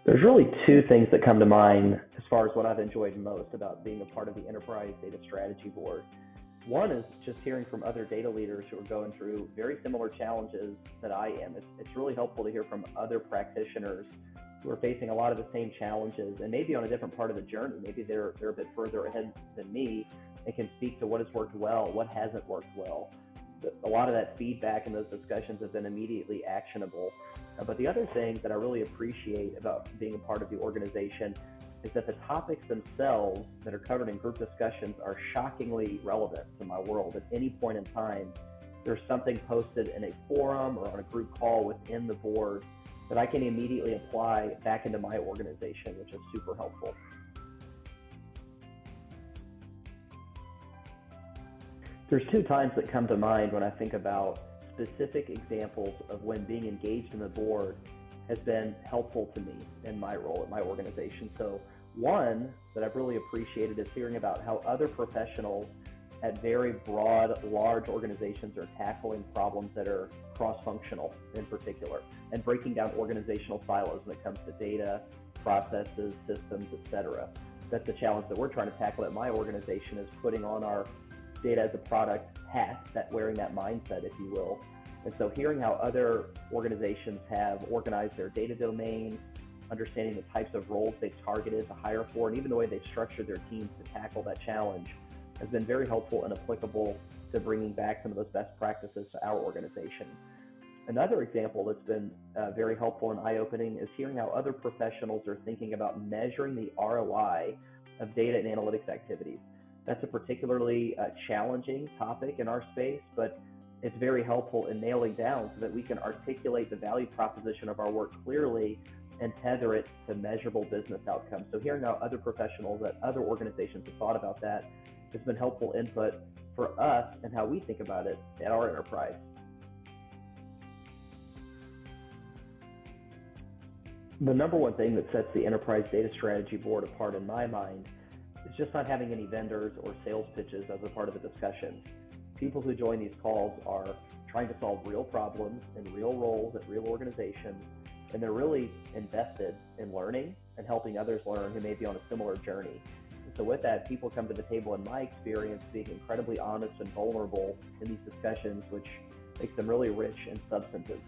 There's really two things that come to mind as far as what I've enjoyed most about being a part of the Enterprise Data Strategy Board. One is just hearing from other data leaders who are going through very similar challenges that I am. It's really helpful to hear from other practitioners who are facing a lot of the same challenges and maybe on a different part of the journey. Maybe they're a bit further ahead than me and can speak to what has worked well, what hasn't worked well. A lot of that feedback and those discussions have been immediately actionable. But the other thing that I really appreciate about being a part of the organization is that the topics themselves that are covered in group discussions are shockingly relevant to my world. At any point in time, there's something posted in a forum or on a group call within the board that I can immediately apply back into my organization, which is super helpful. There's two times that come to mind when I think about specific examples of when being engaged in the board has been helpful to me in my role at my organization. So one that I've really appreciated is hearing about how other professionals at very broad, large organizations are tackling problems that are cross-functional in particular, and breaking down organizational silos when it comes to data, processes, systems, etc. That's the challenge that we're trying to tackle at my organization, is putting on our data as a product hat, that wearing that mindset, if you will. And so hearing how other organizations have organized their data domains, understanding the types of roles they've targeted to hire for, and even the way they've structured their teams to tackle that challenge has been very helpful and applicable to bringing back some of those best practices to our organization. Another example that's been very helpful and eye-opening is hearing how other professionals are thinking about measuring the ROI of data and analytics activities. That's a particularly challenging topic in our space, but it's very helpful in nailing down so that we can articulate the value proposition of our work clearly and tether it to measurable business outcomes. So hearing how other professionals at other organizations have thought about that has been helpful input for us and how we think about it at our enterprise. The number one thing that sets the Enterprise Data Strategy Board apart in my mind is just not having any vendors or sales pitches as a part of the discussion. People who join these calls are trying to solve real problems in real roles at real organizations, and they're really invested in learning and helping others learn who may be on a similar journey. And so with that, people come to the table, in my experience, being incredibly honest and vulnerable in these discussions, which makes them really rich and substantive.